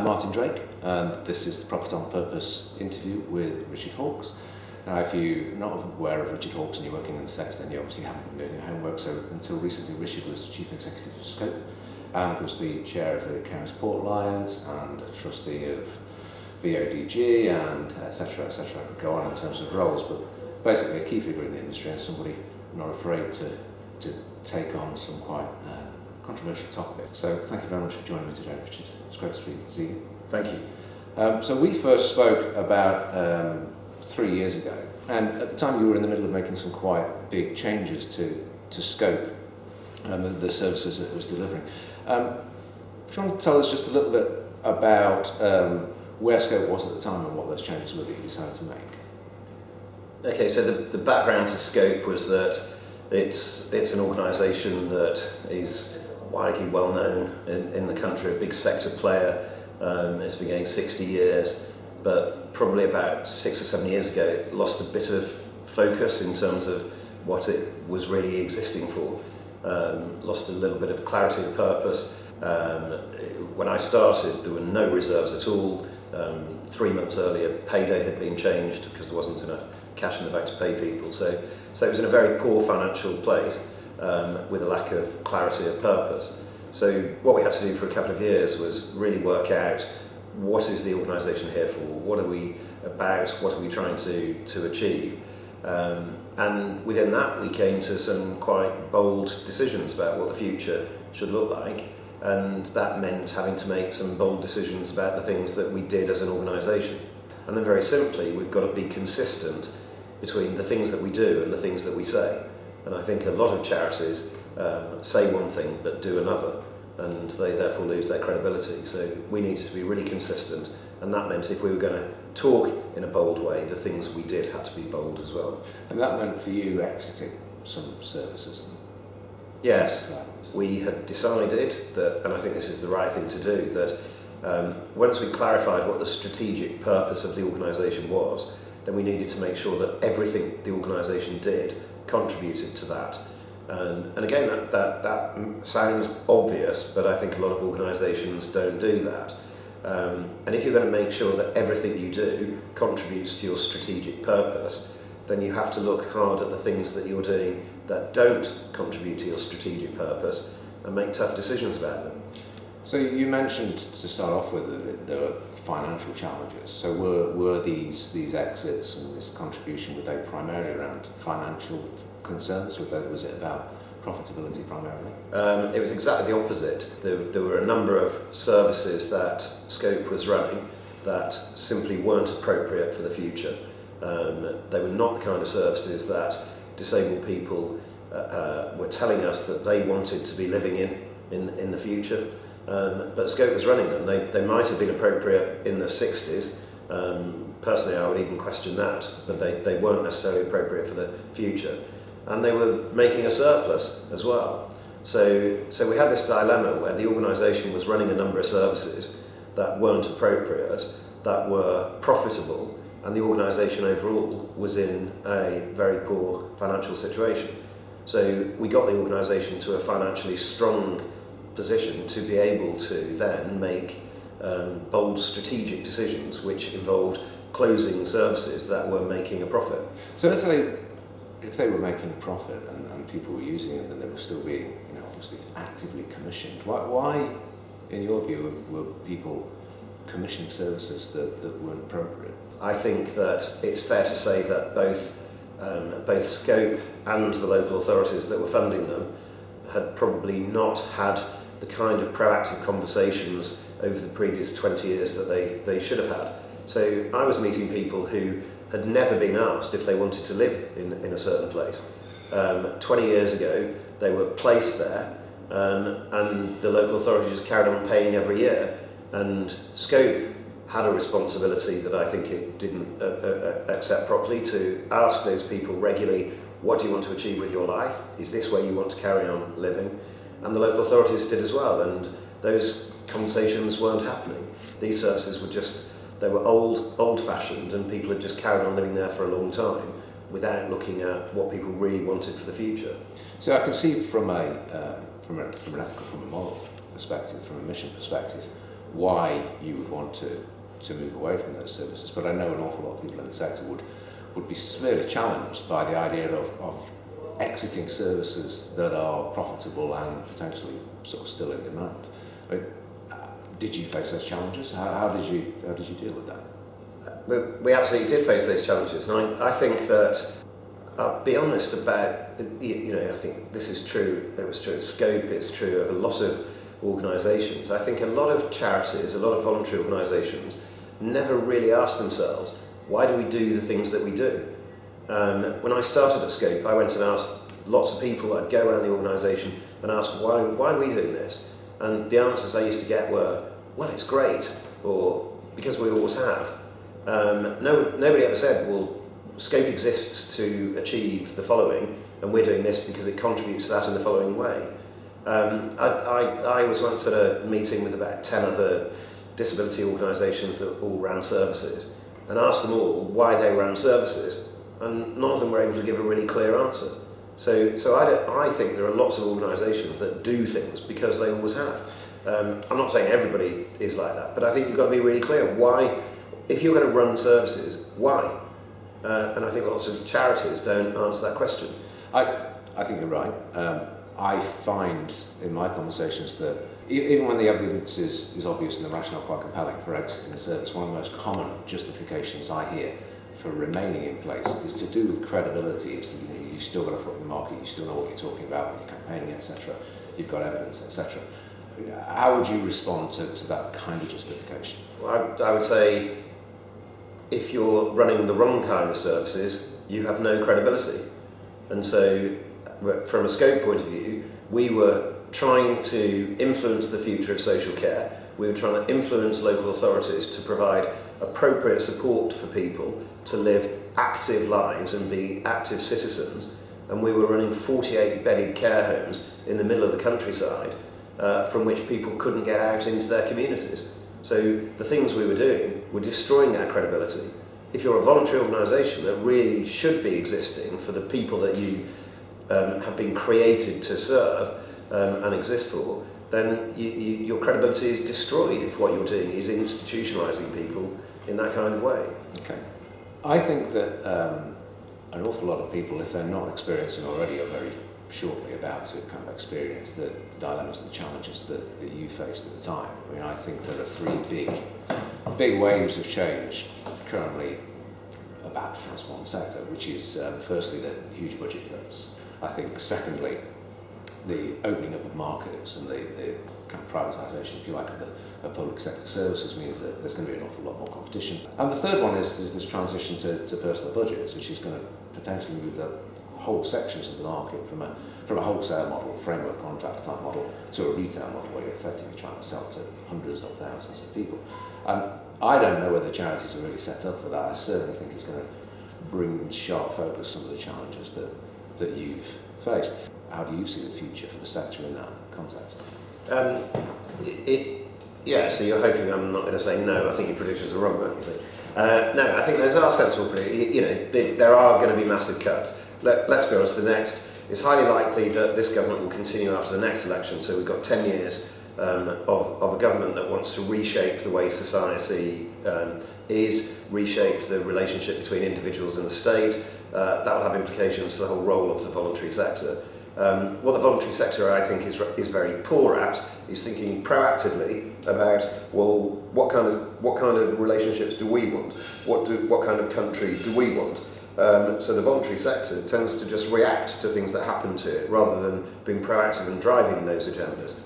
I'm Martyn Drake, and this is the Profit on Purpose interview with Richard Hawkes. Now, if you're not aware of Richard Hawkes and you're working in the sector, then you obviously haven't been doing your homework. So until recently, Richard was Chief Executive of Scope and was the Chair of the Care and Support Alliance and a trustee of VODG and etc. etc. I could go on in terms of roles, but basically a key figure in the industry and somebody not afraid to take on some quite controversial topics. So thank you very much for joining me today, Richard. It's great to see you. Thank you. So we first spoke about 3 years ago, and at the time you were in the middle of making some quite big changes to Scope and the services that it was delivering. Do you want to tell us just a little bit about where Scope was at the time and what those changes were that you decided to make? Okay, so the background to Scope was that it's an organisation that is widely well known in the country, a big sector player. It's been going 60 years, but probably about 6 or 7 years ago it lost a bit of focus in terms of what it was really existing for. Lost a little bit of clarity of purpose. When I started there were no reserves at all. 3 months earlier payday had been changed because there wasn't enough cash in the bank to pay people. So it was in a very poor financial place with a lack of clarity of purpose. So what we had to do for a couple of years was really work out what is the organisation here for, what are we about, what are we trying to achieve. And within that we came to some quite bold decisions about what the future should look like, and that meant having to make some bold decisions about the things that we did as an organisation. And then very simply, we've got to be consistent between the things that we do and the things that we say. And I think a lot of charities say one thing but do another, and they therefore lose their credibility. So we needed to be really consistent, and that meant if we were going to talk in a bold way, the things we did had to be bold as well. And that meant for you exiting some services? Yes, we had decided that, and I think this is the right thing to do, that once we clarified what the strategic purpose of the organisation was, then we needed to make sure that everything the organisation did contributed to that. And again, that sounds obvious, but I think a lot of organisations don't do that. And if you're going to make sure that everything you do contributes to your strategic purpose, then you have to look hard at the things that you're doing that don't contribute to your strategic purpose and make tough decisions about them. So you mentioned to start off with that there were financial challenges. So were these exits and this contribution, were they primarily around financial concerns, or was it about profitability primarily? It was exactly the opposite. There were a number of services that Scope was running that simply weren't appropriate for the future. They were not the kind of services that disabled people were telling us that they wanted to be living in the future. But Scope was running them. They might have been appropriate in the 60s. Personally, I would even question that, but they weren't necessarily appropriate for the future. And they were making a surplus as well. So we had this dilemma where the organisation was running a number of services that weren't appropriate, that were profitable, and the organisation overall was in a very poor financial situation. So we got the organisation to a financially strong position to be able to then make bold strategic decisions which involved closing services that were making a profit. So if they were making a profit and people were using it, then they were still being, obviously actively commissioned. Why, in your view, were people commissioning services that weren't appropriate? I think that it's fair to say that both Scope and the local authorities that were funding them had probably not had the kind of proactive conversations over the previous 20 years that they should have had. So I was meeting people who had never been asked if they wanted to live in a certain place. 20 years ago they were placed there, and the local authority just carried on paying every year, and Scope had a responsibility that I think it didn't accept properly, to ask those people regularly, what do you want to achieve with your life? Is this where you want to carry on living? And the local authorities did as well, and those conversations weren't happening. These services were they were old-fashioned, and people had just carried on living there for a long time without looking at what people really wanted for the future. So I can see from an ethical, from a moral perspective, from a mission perspective, why you would want to move away from those services. But I know an awful lot of people in the sector would be severely challenged by the idea of exiting services that are profitable and potentially sort of still in demand. Did you face those challenges? How did you deal with that? We absolutely did face those challenges, and I think that I'll be honest about, I think this is true. It was true at Scope. It's true of a lot of organisations. I think a lot of charities, a lot of voluntary organisations, never really ask themselves, why do we do the things that we do? When I started at Scope, I went and asked lots of people. I'd go around the organisation and ask, why are we doing this? And the answers I used to get were, well, it's great, or because we always have. Nobody ever said, well, Scope exists to achieve the following, and we're doing this because it contributes to that in the following way. I was once at a meeting with about 10 other disability organisations that all ran services, and asked them all why they ran services, and none of them were able to give a really clear answer. So I think there are lots of organisations that do things because they always have. I'm not saying everybody is like that, but I think you've got to be really clear. Why, if you're going to run services, why? And I think lots of charities don't answer that question. I think you're right. I find in my conversations that even when the evidence is obvious and the rationale quite compelling for exiting the service, one of the most common justifications I hear for remaining in place is to do with credibility. It's that you've still got a foot in the market, you still know what you're talking about when you're campaigning, etc. You've got evidence, etc. How would you respond to that kind of justification? Well, I would say if you're running the wrong kind of services, you have no credibility. And so from a Scope point of view, we were trying to influence the future of social care. We were trying to influence local authorities to provide appropriate support for people to live active lives and be active citizens. And we were running 48 bedded care homes in the middle of the countryside from which people couldn't get out into their communities. So the things we were doing were destroying our credibility. If you're a voluntary organisation that really should be existing for the people that you have been created to serve and exist for, then your credibility is destroyed if what you're doing is institutionalising people in that kind of way. Okay. I think that an awful lot of people, if they're not experiencing already, are very shortly about to kind of experience the dilemmas and the challenges that you faced at the time. I mean, I think there are three big waves of change currently about to transform the sector, which is firstly the huge budget cuts. I think secondly, the opening up of markets and the kind of privatisation, if you like, of public sector services means that there's going to be an awful lot more competition. And the third one is this transition to personal budgets, which is going to potentially move the whole sections of the market from a wholesale model, framework contract type model, to a retail model where you're effectively trying to sell to hundreds of thousands of people. I don't know whether charities are really set up for that. I certainly think it's going to bring into sharp focus some of the challenges that you've faced. How do you see the future for the sector in that context? So you're hoping I'm not going to say no. I think your predictions are wrong, aren't you? No, I think those are sensible predictions. There are going to be massive cuts. Let's be honest, it's highly likely that this government will continue after the next election, so we've got 10 years of a government that wants to reshape the way society reshape the relationship between individuals and the state. That will have implications for the whole role of the voluntary sector. What the voluntary sector, I think, is very poor at is thinking proactively about, well, what kind of relationships do we want? What kind of country do we want? So the voluntary sector tends to just react to things that happen to it rather than being proactive and driving those agendas.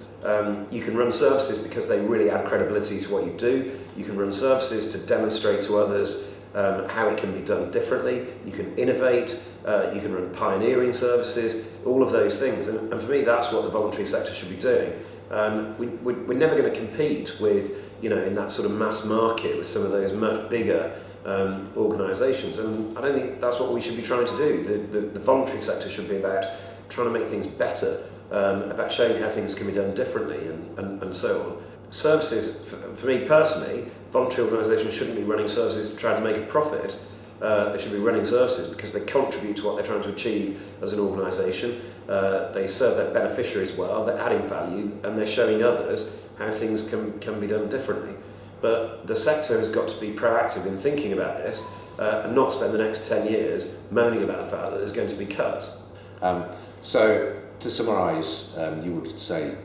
You can run services because they really add credibility to what you do. You can run services to demonstrate to others how it can be done differently. You can innovate. You can run pioneering services. All of those things, and for me, that's what the voluntary sector should be doing. We're never going to compete with, in that sort of mass market with some of those much bigger organisations, and I don't think that's what we should be trying to do. The voluntary sector should be about trying to make things better, about showing how things can be done differently, and so on. Services, for me personally, voluntary organisations shouldn't be running services to try to make a profit. They should be running services because they contribute to what they're trying to achieve as an organisation, they serve their beneficiaries well, they're adding value, and they're showing others how things can be done differently. But the sector has got to be proactive in thinking about this and not spend the next 10 years moaning about the fact that there's going to be cuts. So, to summarise, you would say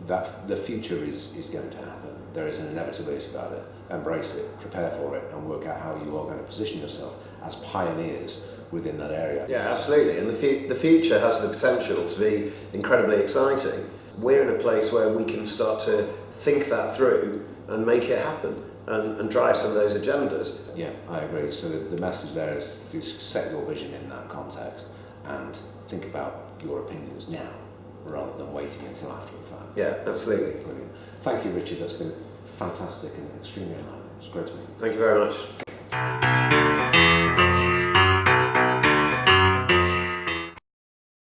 that the future is going to happen. There is an inevitability about it. Embrace it, prepare for it, and work out how you are going to position yourself as pioneers within that area. Yeah, absolutely. And the future has the potential to be incredibly exciting. We're in a place where we can start to think that through and make it happen and drive some of those agendas. Yeah, I agree. So the message there is to set your vision in that context and think about your opinions now rather than waiting until after the fact. Yeah, absolutely. Brilliant. Thank you, Richard. That's been fantastic and extremely enlightening. It's great to meet you. Thank you very much.